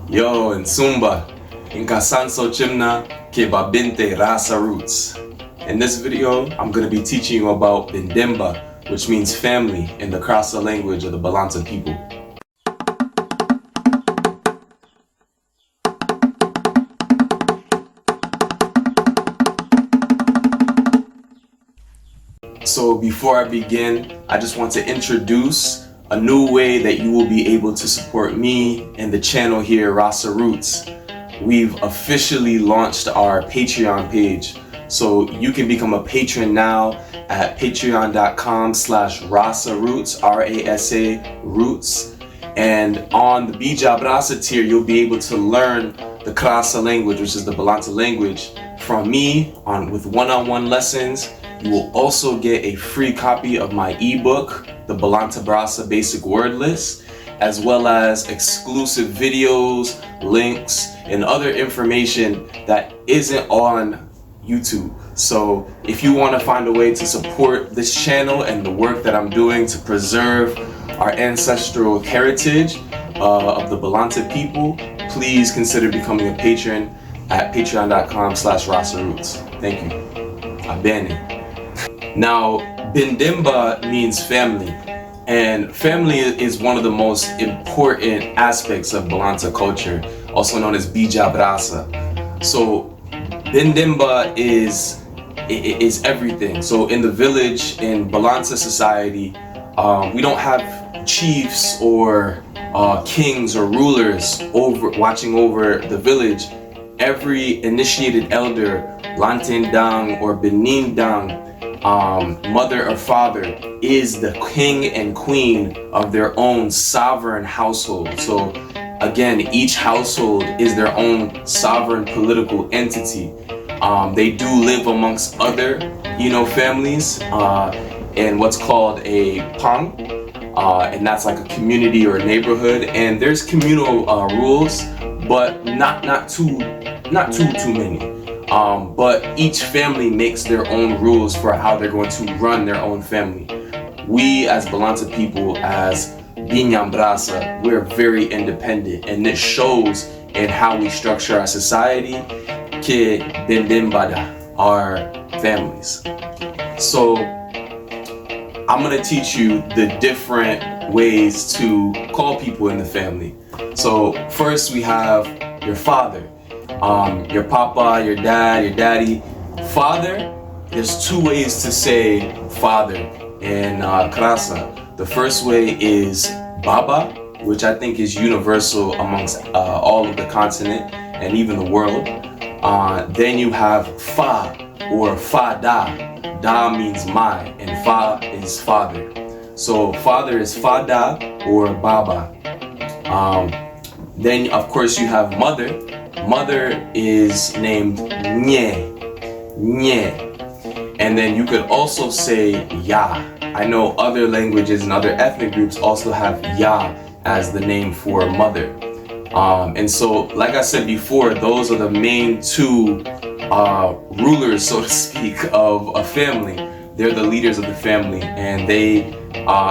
Yo, in Sumba, in Kasanso Chimna, ke B'B'inte Rasa roots. In this video, I'm going to be teaching you about Bindemba, which means family in the Krasa language of the Balanta people. So before I begin, I just want to introduce a new way that you will be able to support me and the channel here, Rasa Roots. We've officially launched our Patreon page. So you can become a patron now at patreon.com/Rasa Roots, R-A-S-A Roots. And on the Bj'ah B'rassa tier, you'll be able to learn the Krasa language, which is the Balanta language, from me with one-on-one lessons. You will also get a free copy of my ebook, the Balanta B'rassa Basic Word List, as well as exclusive videos, links, and other information that isn't on YouTube. So if you want to find a way to support this channel and the work that I'm doing to preserve our ancestral heritage of the Balanta people, please consider becoming a patron at patreon.com/Rasa Roots. Thank you. Abene. Now, Bindemba means family, and family is one of the most important aspects of Balanta culture, also known as Bj'ah B'rassa. So, Bindemba is everything. So, in the village, in Balanta society, we don't have chiefs or kings or rulers watching over the village. Every initiated elder, Lantindang or Benindang, mother or father, is the king and queen of their own sovereign household. So again, each household is their own sovereign political entity. They do live amongst other, families in what's called a pang, and that's like a community or a neighborhood. And there's communal rules, but not too many. But each family makes their own rules for how they're going to run their own family. We as Balanta people, as Bj'ah B'rassa, we're very independent, and this shows in how we structure our society, ke Bindembada, our families. So I'm gonna teach you the different ways to call people in the family. So first we have your father. Your papa, your dad, your daddy. Father, there's two ways to say father in Krasa. The first way is Baba, which I think is universal amongst all of the continent and even the world. Then you have Fa or Fada. Da means my, and Fa is father. So father is Fada or Baba. Then of course you have mother. Mother is named Nye. And then you could also say Ya. I know other languages and other ethnic groups also have Ya as the name for mother. And so, like I said before, those are the main two rulers, so to speak, of a family. They're the leaders of the family, and they,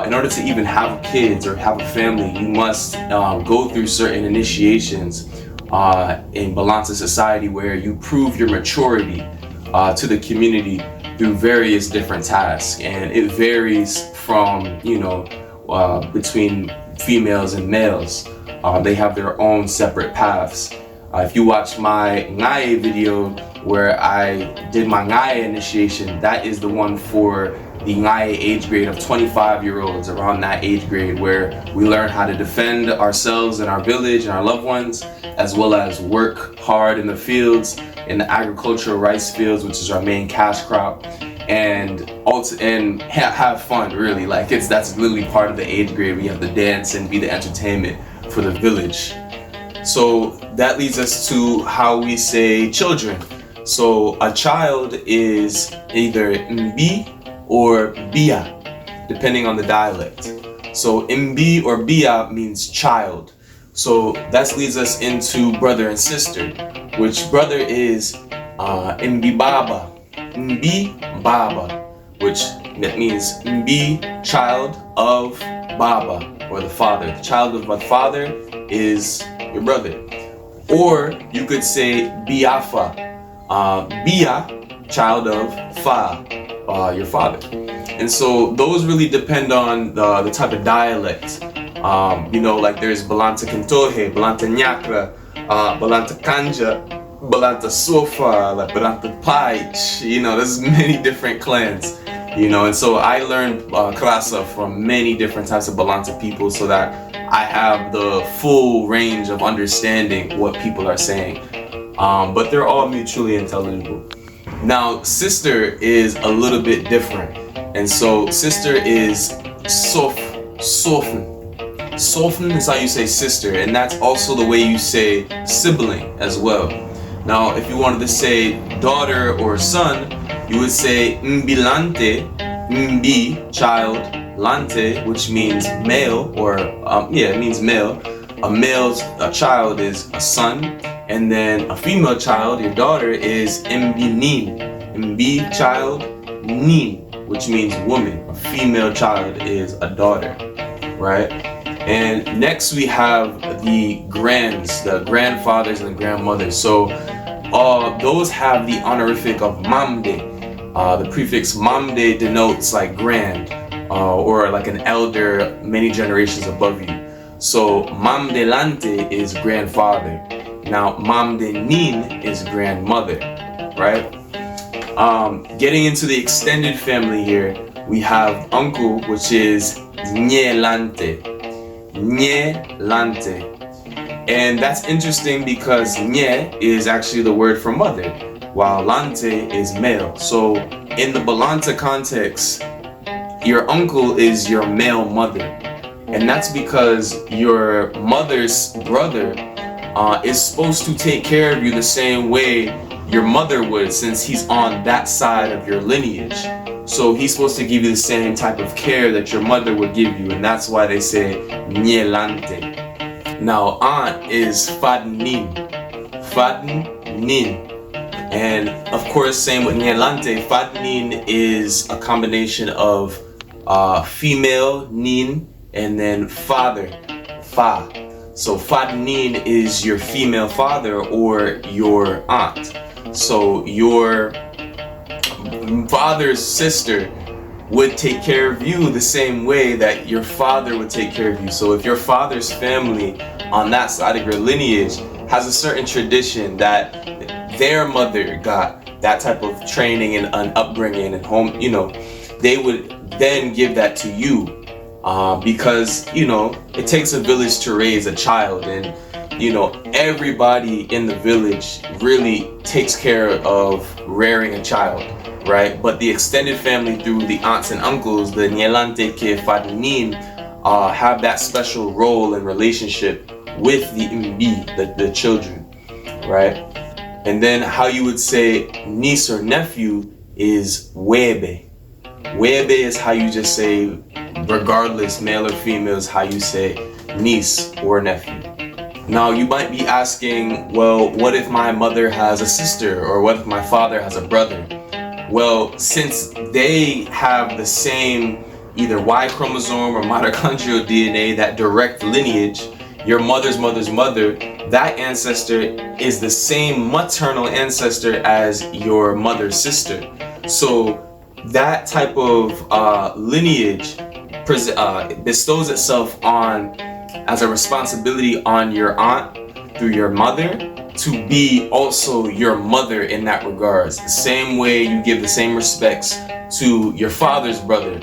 in order to even have kids or have a family, you must go through certain initiations in Balanta society, where you prove your maturity to the community through various different tasks, and it varies from between females and males. They have their own separate paths. If you watch my Ngaye video where I did my Ngaye initiation, that is the one for the Ngaye age grade of 25-year-olds, around that age grade, where we learn how to defend ourselves and our village and our loved ones, as well as work hard in the fields, in the agricultural rice fields, which is our main cash crop, and have fun, really. That's literally part of the age grade. We have to dance and be the entertainment for the village. So that leads us to how we say children. So a child is either Mbi or Bia, depending on the dialect. So Mbi or Bia means child. So that leads us into brother and sister, which brother is Mbi Baba, which that means Mbi, child of Baba, or the father. The child of my father is your brother. Or you could say Biafa. Bia, child of Fa, your father. And so those really depend on the type of dialect. Like there's Balanta Kintohe, Balanta Nyakra, Balanta Kanja, Balanta Sofa, like Balanta Paich. There's many different clans. And so I learned Krasa from many different types of Balanta people so that I have the full range of understanding what people are saying. But they're all mutually intelligible. Now, sister is a little bit different. And so sister is soften. Soften is how you say sister, and that's also the way you say sibling as well. Now, if you wanted to say daughter or son, you would say mbilante, mbi, child, lante, which means male, or it means male. A child is a son, and then a female child, your daughter, is mbinin. Mbi, child, nin, which means woman. A female child is a daughter, right? And next we have the grandfathers and the grandmothers. So those have the honorific of mamde. The prefix mamde denotes like grand, or like an elder many generations above you. So mamdelante is grandfather. Now mamdenin is grandmother, right? Getting into the extended family here, we have uncle, which is nyelante. Nyelante. And that's interesting because nye is actually the word for mother, while lante is male. So in the Balanta context, your uncle is your male mother. And that's because your mother's brother is supposed to take care of you the same way your mother would, since he's on that side of your lineage. So he's supposed to give you the same type of care that your mother would give you, and that's why they say nyelante. Now aunt is fadnin. Fadnin. And of course, same with nyelante, fadnin is a combination of female nin and then father, fa. So fadnin is your female father or your aunt. So your father's sister would take care of you the same way that your father would take care of you. So if your father's family on that side of your lineage has a certain tradition that their mother got that type of training and an upbringing and home, they would then give that to you, because it takes a village to raise a child, and everybody in the village really takes care of rearing a child, right? But the extended family through the aunts and uncles, the nyelante ke fadnin, have that special role and relationship with the mbi, the children, right? And then how you would say niece or nephew is webe. Webe is how you just say, regardless, male or female, is how you say niece or nephew. Now you might be asking, well, what if my mother has a sister, or what if my father has a brother? Well, since they have the same either Y chromosome or mitochondrial DNA, that direct lineage, your mother's mother's mother, that ancestor is the same maternal ancestor as your mother's sister. So that type of lineage bestows itself on, as a responsibility on your aunt through your mother, to be also your mother in that regards. The same way you give the same respects to your father's brother.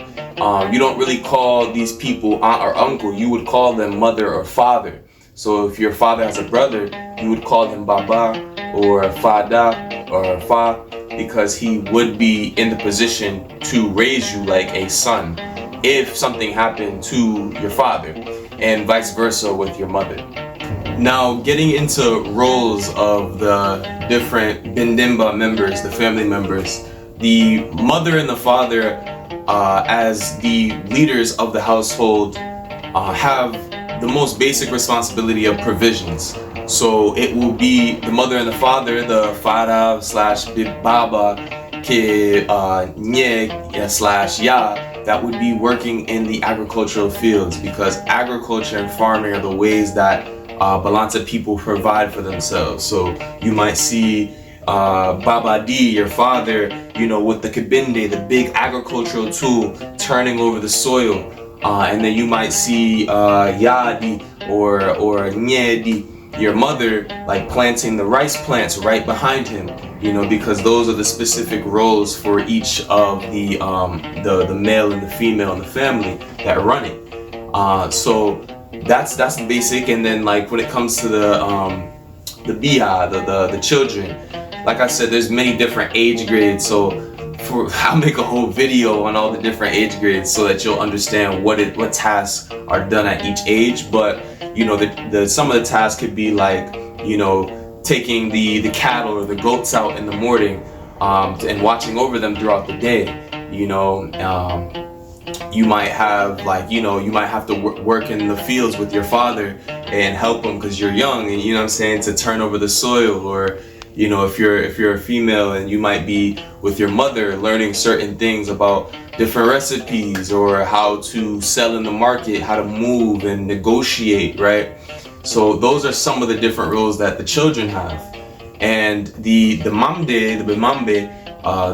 You don't really call these people aunt or uncle, you would call them mother or father. So if your father has a brother, you would call him baba or fada or fa, because he would be in the position to raise you like a son if something happened to your father, and vice versa with your mother. Now, getting into roles of the different Bindimba members, the family members, the mother and the father, as the leaders of the household, have the most basic responsibility of provisions. So it will be the mother and the father, the fara slash baba ke nye slash ya, that would be working in the agricultural fields, because agriculture and farming are the ways that Balanta people provide for themselves. So you might see Baba D, your father, with the kibinde, the big agricultural tool, turning over the soil. And then you might see Yadi or Nyedi, your mother, like planting the rice plants right behind him, because those are the specific roles for each of the male and the female in the family that run it. So that's the basic. And then like when it comes to the Bj'ah, the children, like I said, there's many different age grades. So I'll make a whole video on all the different age grades so that you'll understand what tasks are done at each age. But some of the tasks could be like, taking the cattle or the goats out in the morning, and watching over them throughout the day. You might have to work in the fields with your father and help him because you're young, and to turn over the soil. Or if you're a female, and you might be with your mother learning certain things about different recipes or how to sell in the market, how to move and negotiate, right? So those are some of the different roles that the children have. And the bimambe,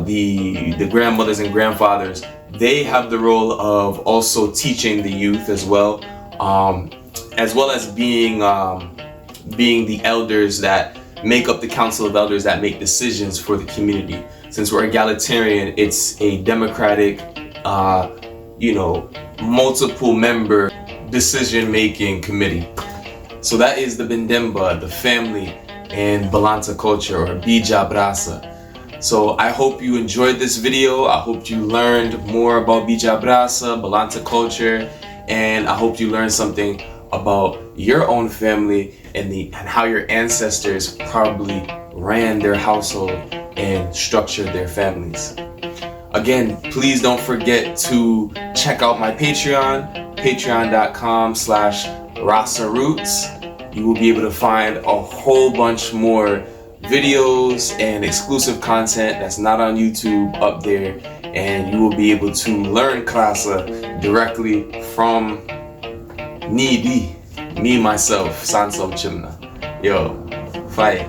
the grandmothers and grandfathers, they have the role of also teaching the youth as well as being the elders that make up the council of elders that make decisions for the community. Since we're egalitarian, it's a democratic, multiple member decision-making committee. So that is the Bindemba, the family, and Balanta culture, or Bj'ah B'rassa. So I hope you enjoyed this video. I hope you learned more about Bj'ah B'rassa, Balanta culture, and I hope you learned something about your own family and how your ancestors probably ran their household and structured their families. Again, please don't forget to check out my Patreon, patreon.com/RassaRoots. You will be able to find a whole bunch more videos and exclusive content that's not on YouTube up there, and you will be able to learn Krasa directly from me myself, Sansom Chimna. Yo, fight.